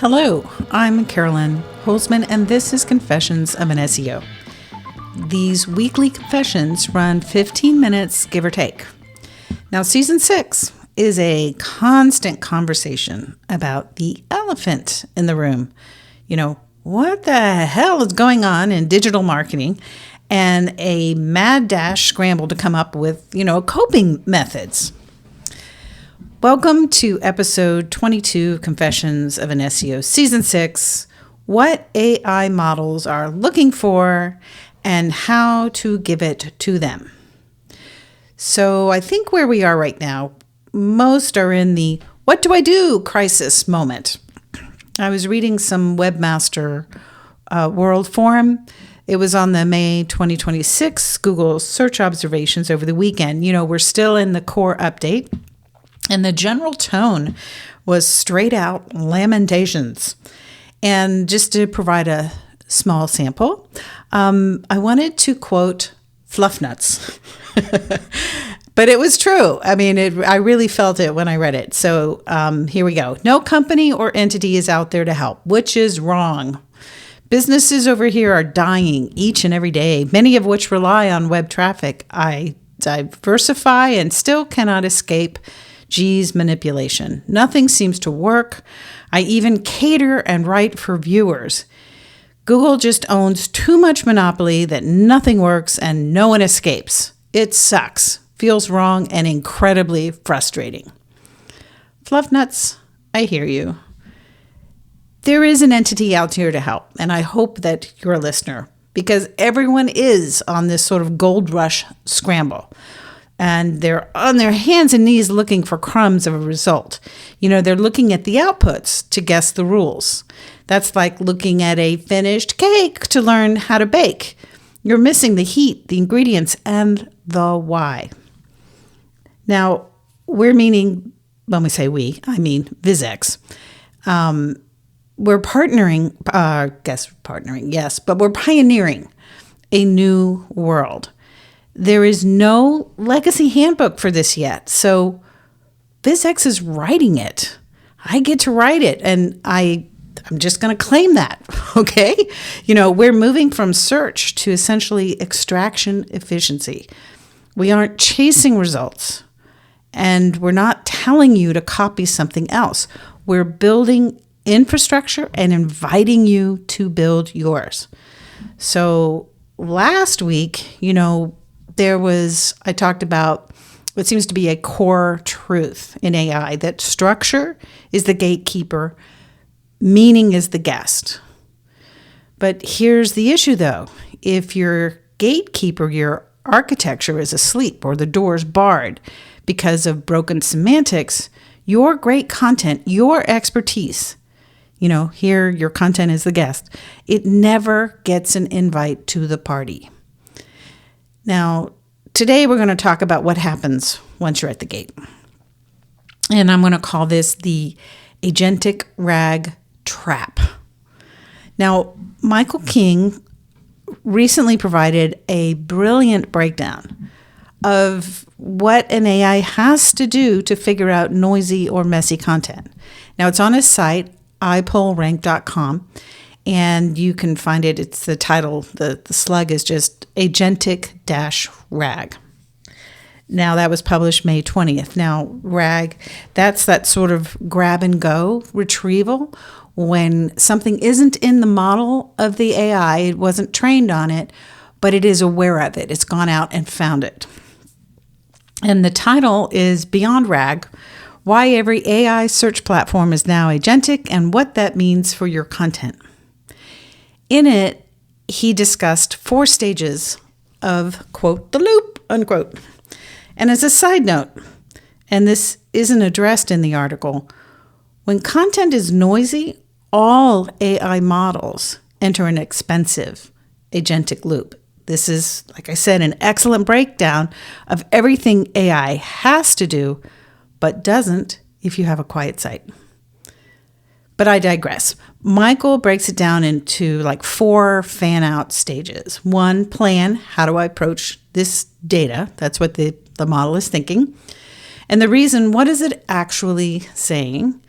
Hello, I'm Carolyn Holzman, and this is Confessions of an SEO. These weekly confessions run 15 minutes, give or take. Now, Season 6 is a constant conversation about the elephant in the room. You know, what the hell is going on in digital marketing, and a mad dash scramble to come up with, coping methods. Welcome to episode 22 of Confessions of an SEO, Season 6, what AI models are looking for and how to give it to them. So I think where we are right now, most are in the what do I do crisis moment. I was reading some Webmaster World Forum. It was on the May 2026 Google search observations over the weekend. We're still in the core update. And the general tone was straight out lamentations. And just to provide a small sample, I wanted to quote Fluffnuts. But it was true. I mean, I really felt it when I read it. So here we go. No company or entity is out there to help, which is wrong. Businesses over here are dying each and every day, many of which rely on web traffic. I diversify and still cannot escape G's manipulation. Nothing seems to work. I even cater and write for viewers. Google just owns too much monopoly that nothing works and no one escapes. It sucks, feels wrong, and incredibly frustrating. Fluffnuts, I hear you. There is an entity out here to help, and I hope that you're a listener, because everyone is on this sort of gold rush scramble. And they're on their hands and knees looking for crumbs of a result. They're looking at the outputs to guess the rules. That's like looking at a finished cake to learn how to bake. You're missing the heat, the ingredients, and the why. Now, when we say we, I mean VizzEx. We're partnering, yes, but we're pioneering a new world. There is no legacy handbook for this yet, so VizzEx is writing it. I get to write it, and I'm just going to claim that, okay? We're moving from search to essentially extraction efficiency. We aren't chasing results, and we're not telling you to copy something else. We're building infrastructure and inviting you to build yours. So last week, I talked about what seems to be a core truth in AI, that structure is the gatekeeper, meaning is the guest. But here's the issue, though. If your gatekeeper, your architecture is asleep or the door's barred because of broken semantics, your great content, your expertise, here your content is the guest, it never gets an invite to the party. Now, today we're going to talk about what happens once you're at the gate. And I'm going to call this the Agentic RAG trap. Now, Michael King recently provided a brilliant breakdown of what an AI has to do to figure out noisy or messy content. Now, it's on his site, iPullRank.com. And you can find it. It's the title. The slug is just Agentic-RAG. Now, that was published May 20th. Now, RAG, that's that sort of grab and go retrieval. When something isn't in the model of the AI, it wasn't trained on it, but it is aware of it. It's gone out and found it. And the title is Beyond RAG, Why Every AI Search Platform is Now Agentic and What That Means for Your Content. In it, he discussed 4 stages of, quote, the loop, unquote. And as a side note, and this isn't addressed in the article, when content is noisy, all AI models enter an expensive agentic loop. This is, like I said, an excellent breakdown of everything AI has to do, but doesn't if you have a quiet site. But I digress. Michael breaks it down into like 4 fan-out stages. 1, plan. How do I approach this data? That's what the model is thinking. And the reason, what is it actually saying?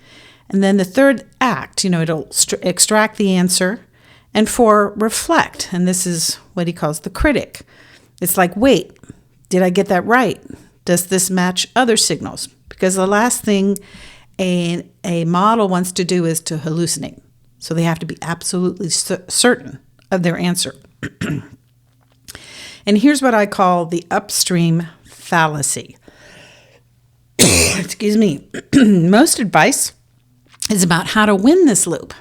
And then the third act, it'll extract the answer. And 4, reflect. And this is what he calls the critic. It's like, wait, did I get that right? Does this match other signals? Because the last thing a model wants to do is to hallucinate. So they have to be absolutely certain of their answer. And here's what I call the upstream fallacy. Excuse me. Most advice is about how to win this loop.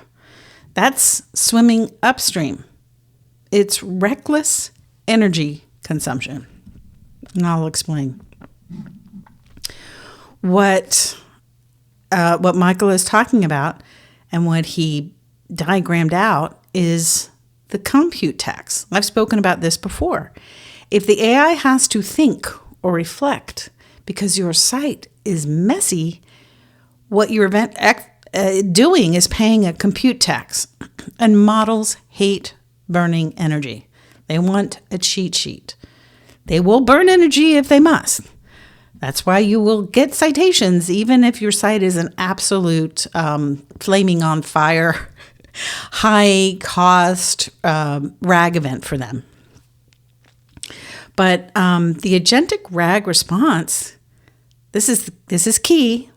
That's swimming upstream. It's reckless energy consumption. And I'll explain. What Michael is talking about and what he diagrammed out is the compute tax. I've spoken about this before. If the AI has to think or reflect because your site is messy, what you're doing is paying a compute tax. And models hate burning energy. They want a cheat sheet. They will burn energy if they must. That's why you will get citations, even if your site is an absolute flaming on fire, high cost RAG event for them. But the agentic RAG response, this is key.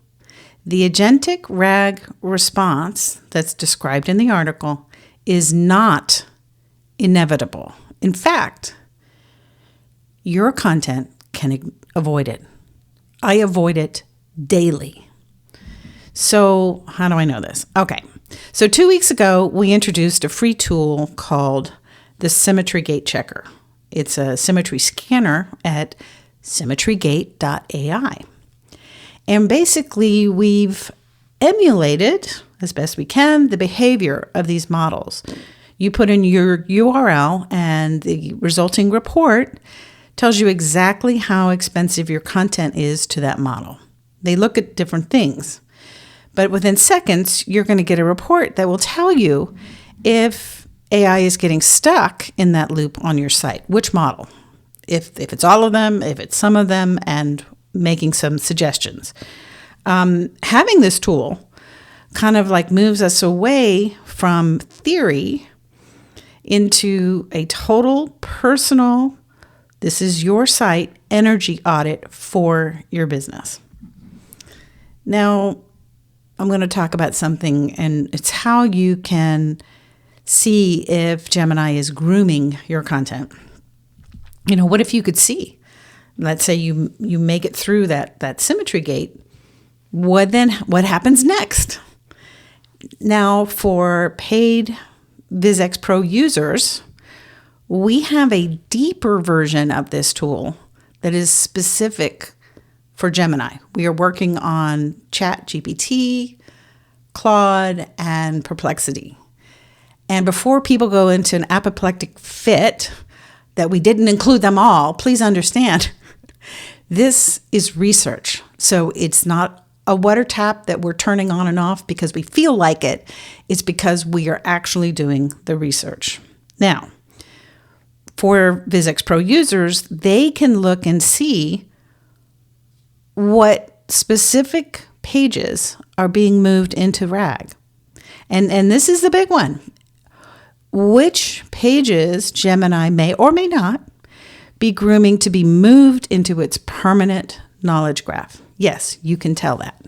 The agentic RAG response that's described in the article is not inevitable. In fact, your content can avoid it. I avoid it daily. So how do I know this? Okay. So 2 weeks ago, we introduced a free tool called the Symmetry Gate Checker. It's a symmetry scanner at symmetrygate.ai. And basically, we've emulated, as best we can, the behavior of these models. You put in your URL, and the resulting report tells you exactly how expensive your content is to that model. They look at different things. But within seconds, you're going to get a report that will tell you if AI is getting stuck in that loop on your site, which model, if it's all of them, if it's some of them, and making some suggestions. Having this tool kind of like moves us away from theory into a total personal, this is your site, energy audit for your business. Now, I'm going to talk about something, and it's how you can see if Gemini is grooming your content. What if you could see? Let's say you make it through that symmetry gate. What happens next? Now, for paid VizzEx Pro users, we have a deeper version of this tool that is specific for Gemini. We are working on ChatGPT, Claude, and Perplexity. And before people go into an apoplectic fit that we didn't include them all, please understand, this is research. So it's not a water tap that we're turning on and off because we feel like it. It's because we are actually doing the research. Now, for VizzEx Pro users, they can look and see what specific pages are being moved into RAG. And this is the big one. Which pages Gemini may or may not be grooming to be moved into its permanent knowledge graph. Yes, you can tell that.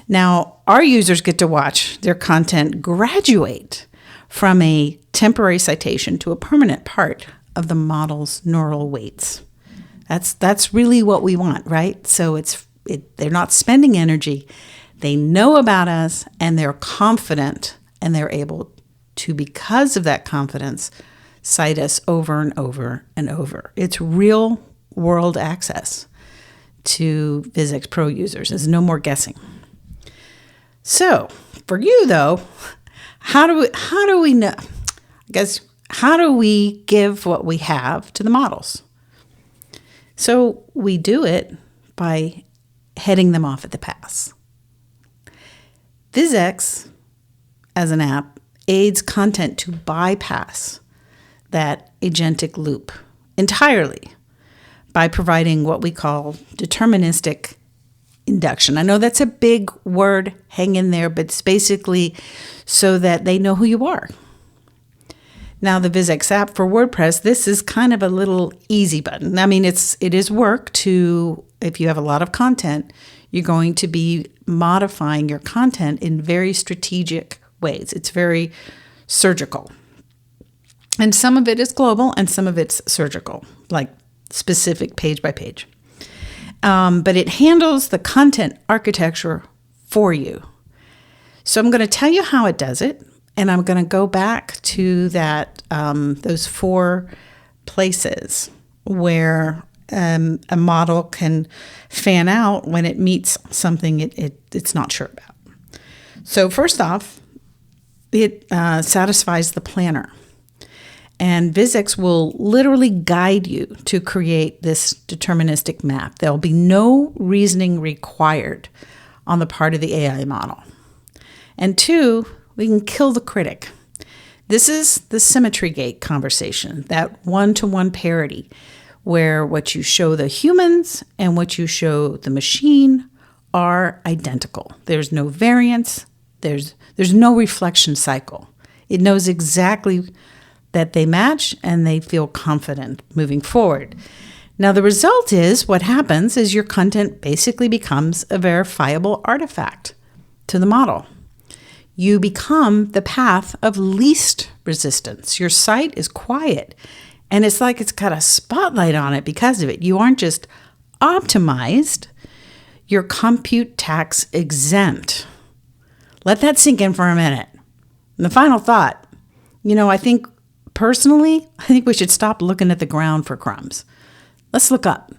Now, our users get to watch their content graduate from a temporary citation to a permanent part of the model's neural weights. That's really what we want, right? So they're not spending energy. They know about us, and they're confident, and they're able to, because of that confidence, cite us over and over and over. It's real world access to VizzEx Pro users. There's no more guessing. So for you though, how do we know? I guess, how do we give what we have to the models? So we do it by heading them off at the pass. VizzEx, as an app, aids content to bypass that agentic loop entirely by providing what we call deterministic induction. I know that's a big word, hang in there, but it's basically so that they know who you are. Now, the VizzEx app for WordPress, this is kind of a little easy button. I mean, it is work to, if you have a lot of content, you're going to be modifying your content in very strategic ways. It's very surgical. And some of it is global and some of it's surgical, like specific page by page. But it handles the content architecture for you. So I'm going to tell you how it does it. And I'm going to go back to those 4 places where a model can fan out when it meets something it's not sure about. So first off, it satisfies the planner. And VizzEx will literally guide you to create this deterministic map. There'll be no reasoning required on the part of the AI model. And 2, we can kill the critic. This is the Symmetry Gate conversation, that one-to-one parity, where what you show the humans and what you show the machine are identical. There's no variance. There's no reflection cycle. It knows exactly that they match and they feel confident moving forward. Now, the result is what happens is your content basically becomes a verifiable artifact to the model. You become the path of least resistance. Your site is quiet, and it's like it's got a spotlight on it because of it. You aren't just optimized, you're compute tax exempt. Let that sink in for a minute. And the final thought, I think we should stop looking at the ground for crumbs. Let's look up.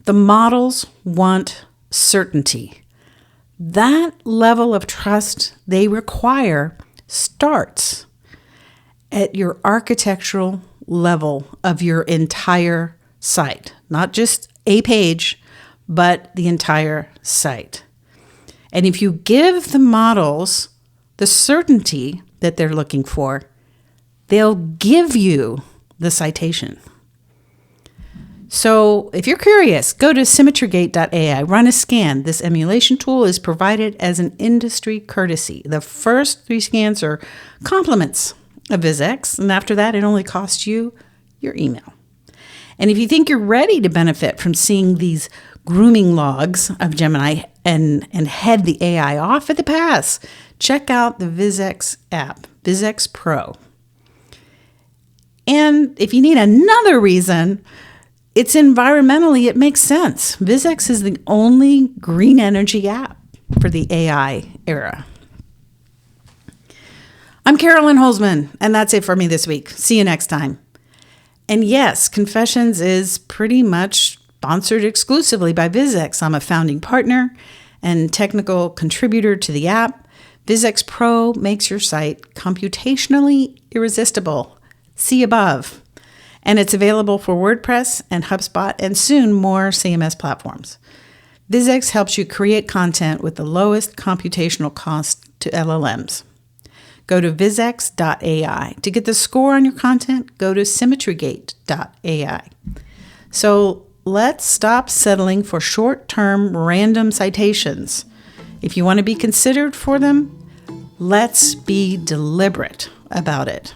The models want certainty. That level of trust they require starts at your architectural level of your entire site, not just a page, but the entire site. And if you give the models the certainty that they're looking for, they'll give you the citation. So if you're curious, go to symmetrygate.ai, run a scan. This emulation tool is provided as an industry courtesy. The first 3 scans are compliments of VizzEx, and after that, it only costs you your email. And if you think you're ready to benefit from seeing these grooming logs of Gemini and head the AI off at the pass, check out the VizzEx app, VizzEx Pro. And if you need another reason, it's environmentally, it makes sense. VizzEx is the only green energy app for the AI era. I'm Carolyn Holzman, and that's it for me this week. See you next time. And yes, Confessions is pretty much sponsored exclusively by VizzEx. I'm a founding partner and technical contributor to the app. VizzEx Pro makes your site computationally irresistible. See above. And it's available for WordPress and HubSpot and soon more CMS platforms. VizzEx helps you create content with the lowest computational cost to LLMs. Go to VizzEx.ai. To get the score on your content, go to SymmetryGate.ai. So let's stop settling for short-term random citations. If you want to be considered for them, let's be deliberate about it.